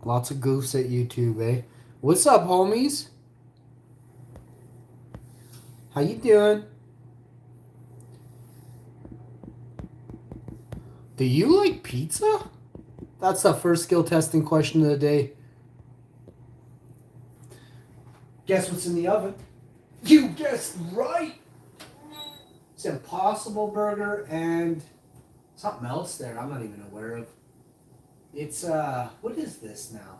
Lots of goofs at YouTube, eh? What's up, homies? How you doing? Do you like pizza? That's the first skill testing question of the day. Guess what's in the oven? You guessed right! It's Impossible Burger and something else there I'm not even aware of. It's, what is this now?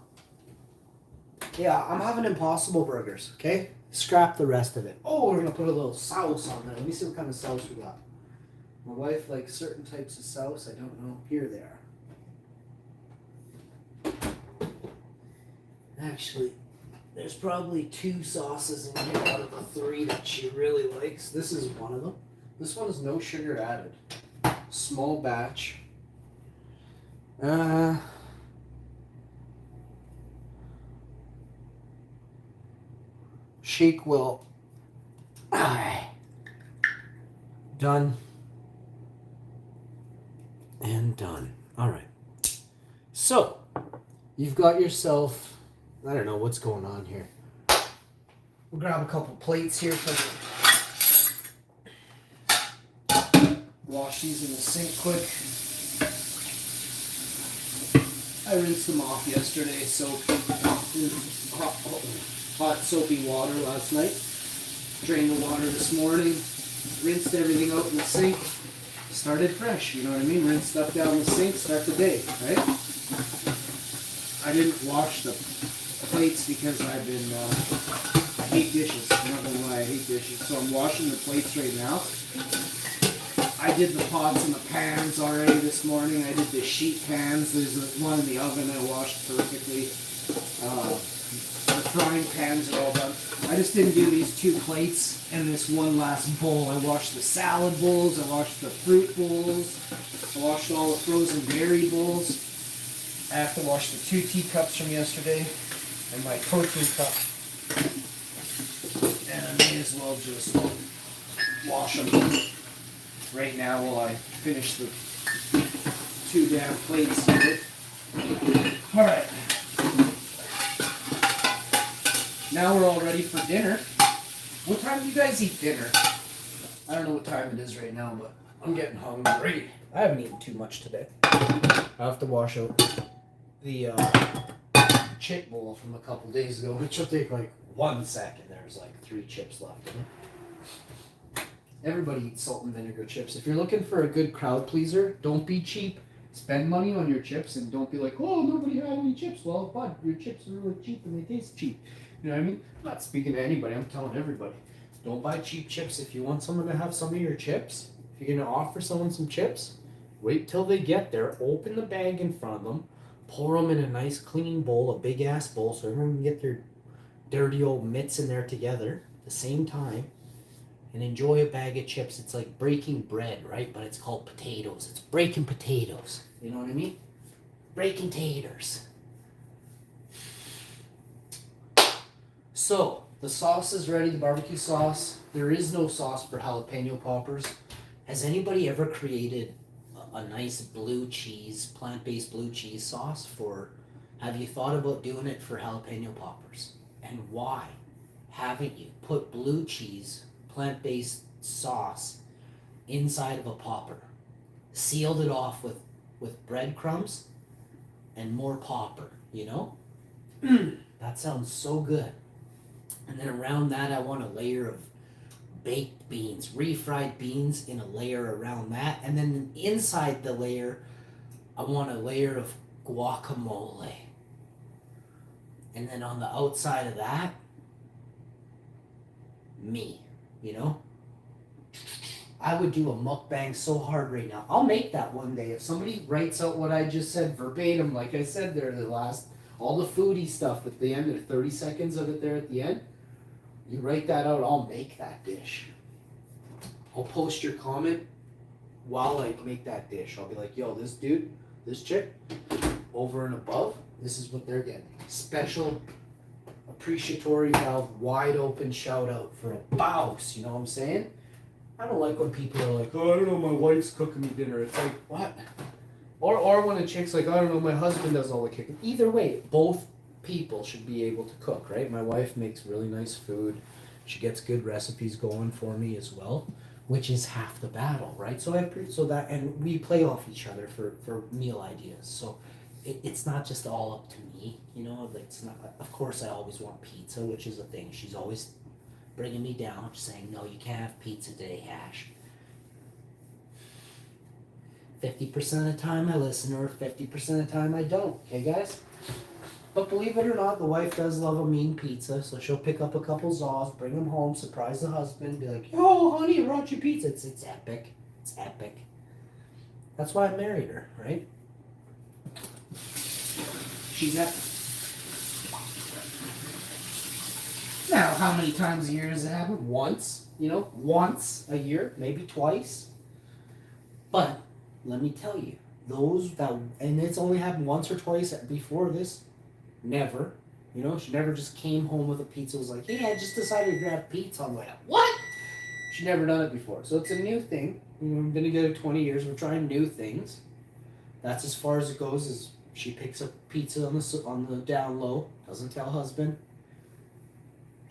Yeah, I'm having Impossible Burgers, okay? Scrap the rest of it. Oh, we're gonna put a little sauce on there. Let me see what kind of sauce we got. My wife likes certain types of sauce. I don't know. Here they are. Actually, there's probably 2 sauces in here out of the 3 that she really likes. This is one of them. This one is no sugar added. Small batch. Shake well. Done. And done. All right. So, you've got yourself, I don't know what's going on here. We'll grab a couple plates here for wash these in the sink quick. I rinsed them off yesterday, soaked in hot soapy water last night. Drained the water this morning. Rinsed everything out in the sink. Started fresh, you know what I mean? Rinse stuff down the sink, start the day, right? I didn't wash the plates because I've been, I hate dishes. I'm not gonna lie, I hate dishes. So I'm washing the plates right now. I did the pots and the pans already this morning. I did the sheet pans. There's one in the oven I washed perfectly. The frying pans are all done. I just didn't do these 2 plates and this one last bowl. I washed the salad bowls. I washed the fruit bowls. I washed all the frozen berry bowls. I have to wash the 2 teacups from yesterday and my protein cup. And I may as well just wash them right now while I finish the 2 damn plates here. Alright. Now we're all ready for dinner. What time do you guys eat dinner? I don't know what time it is right now, but I'm getting hungry. I haven't eaten too much today. I have to wash out the chip bowl from a couple days ago, which will take like 1 second. There's like 3 chips left in it. Everybody eats salt and vinegar chips. If you're looking for a good crowd pleaser, don't be cheap. Spend money on your chips and don't be like, oh, nobody had any chips. Well, bud, your chips are really cheap and they taste cheap. You know what I mean? I'm not speaking to anybody. I'm telling everybody. Don't buy cheap chips. If you want someone to have some of your chips, if you're going to offer someone some chips, wait till they get there. Open the bag in front of them. Pour them in a nice clean bowl, a big ass bowl, so everyone can get their dirty old mitts in there together at the same time. And enjoy a bag of chips. It's like breaking bread, right? But it's called potatoes. It's breaking potatoes. You know what I mean? Breaking taters. So, the sauce is ready, the barbecue sauce. There is no sauce for jalapeno poppers. Has anybody ever created a nice blue cheese, plant-based blue cheese sauce for, have you thought about doing it for jalapeno poppers? And why haven't you put blue cheese, plant-based sauce inside of a popper, sealed it off with breadcrumbs and more popper, you know? That sounds so good. And then around that, I want a layer of baked beans, refried beans in a layer around that. And then inside the layer, I want a layer of guacamole. And then on the outside of that, me, you know? I would do a mukbang so hard right now. I'll make that one day. If somebody writes out what I just said verbatim, like I said there, all the foodie stuff at the end, there's 30 seconds of it there at the end. You write that out, I'll make that dish. I'll post your comment while I make that dish. I'll be like, yo, this dude, this chick, over and above, this is what they're getting. Special appreciatory mouth, wide open shout out for a bouse, you know what I'm saying? I don't like when people are like, oh, I don't know, my wife's cooking me dinner. It's like, what? Or when a chick's like, I don't know, my husband does all the cooking. Either way, both people should be able to cook, right? My wife makes really nice food. She gets good recipes going for me as well, which is half the battle, right? So and we play off each other for meal ideas. So it's not just all up to me, you know. Like, it's not. Of course, I always want pizza, which is a thing. She's always bringing me down, saying, "No, you can't have pizza today, Hash." 50% of the time I listen to her, 50% of the time I don't. Okay, guys? But believe it or not, the wife does love a mean pizza, so she'll pick up a couple Zaws, bring them home, surprise the husband, be like, "Oh, honey, I brought you pizza." It's epic. It's epic. That's why I married her, right? She's epic. Now, how many times a year does it happen? Once, you know, once a year, maybe twice. But let me tell you, and it's only happened once or twice before this. Never. You know, she never just came home with a pizza, was like, "Hey, I just decided to grab pizza." I'm like, "What?" She's never done it before. So it's a new thing. You know, we've been together 20 years. We're trying new things. That's as far as it goes. Is she picks up pizza on the down low, doesn't tell husband,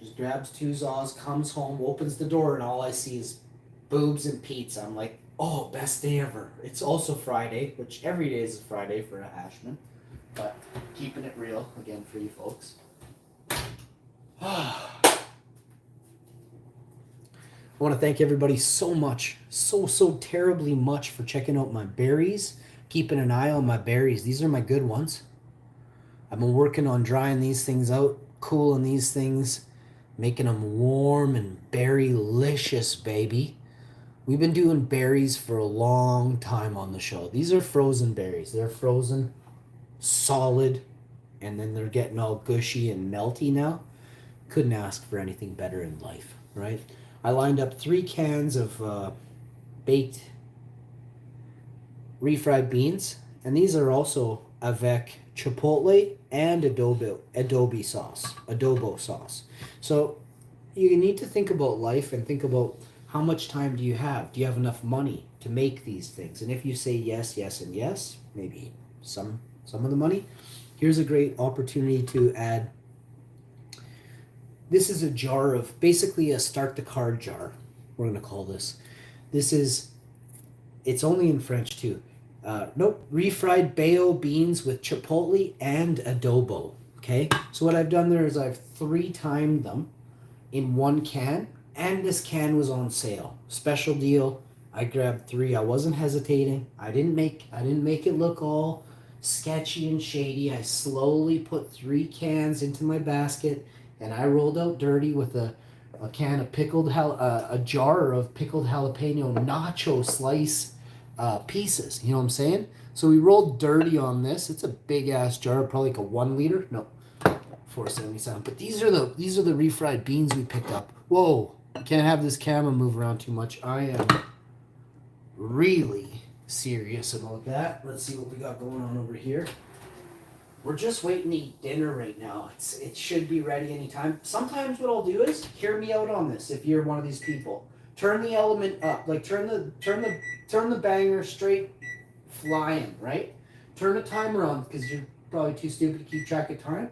just grabs 2 Zaws, comes home, opens the door, and all I see is boobs and pizza. I'm like, oh, best day ever. It's also Friday, which every day is a Friday for a Hashman. But keeping it real, again, for you folks. I want to thank everybody so much, so terribly much for checking out my berries, keeping an eye on my berries. These are my good ones. I've been working on drying these things out, cooling these things, making them warm and berry-licious, baby. We've been doing berries for a long time on the show. These are frozen berries. They're frozen, solid, and then they're getting all gushy and melty now. Couldn't ask for anything better in life, right? I lined up 3 cans of baked refried beans, and these are also avec chipotle and adobo sauce. So you need to think about life and think about how much time do you have? Do you have enough money to make these things? And if you say yes, yes, and yes, maybe some of the money, here's a great opportunity to add. This is a jar of, basically a start the card jar, we're going to call this. It's only in French too. Refried bao beans with chipotle and adobo. Okay, so what I've done there is I've 3-timed them in 1 can, and this can was on sale, special deal. I grabbed 3. I wasn't hesitating. I didn't make it look all sketchy and shady. I slowly put 3 cans into my basket, and I rolled out dirty with a can of a jar of pickled jalapeno nacho slice pieces. You know what I'm saying? So we rolled dirty on this. It's a big ass jar, probably like a 1 liter. No, 477. But these are the refried beans we picked up. Whoa! Can't have this camera move around too much. I am really serious about that. Let's see what we got going on over here. We're just waiting to eat dinner right now. It should be ready anytime. Sometimes what I'll do is, hear me out on this if you're one of these people. Turn the element up. Like turn the banger straight flying, right? Turn the timer on because you're probably too stupid to keep track of time.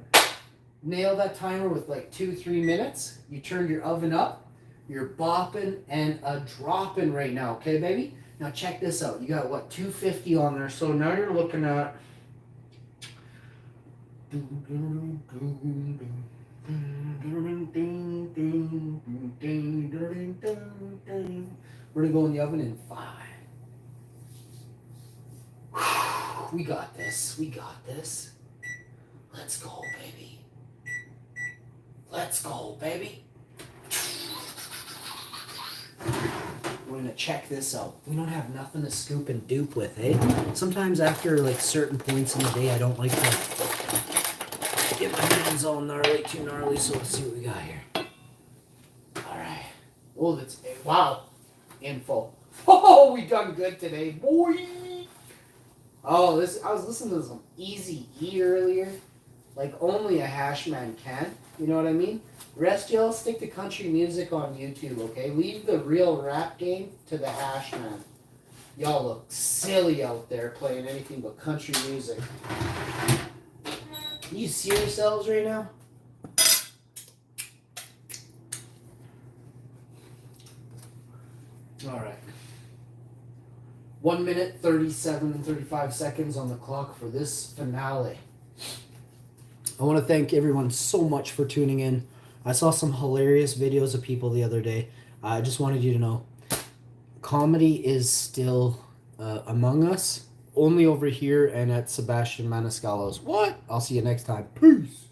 Nail that timer with like 2-3 minutes. You turn your oven up. You're bopping and a dropping right now, okay, baby? Now check this out. You got what, 250 on there. So now you're looking at we're gonna go in the oven in 5. We got this. We got this. Let's go, baby. Let's go, baby. We're gonna check this out. We don't have nothing to scoop and dupe with, eh? Sometimes after like certain points in the day, I don't like to get my hands all gnarly, too gnarly. So let's see what we got here. All right. Oh, that's wow. Info. Oh, we done good today, boy. Oh, I was listening to some Easy E earlier, like only a Hashman can. You know what I mean? Rest y'all stick to country music on YouTube, okay? Leave the real rap game to the Hashman. Y'all look silly out there playing anything but country music. You see yourselves right now? All right. 1 minute, 37 and 35 seconds on the clock for this finale. I want to thank everyone so much for tuning in. I saw some hilarious videos of people the other day. I just wanted you to know, comedy is still among us, only over here and at Sebastian Maniscalco's. What? I'll see you next time. Peace.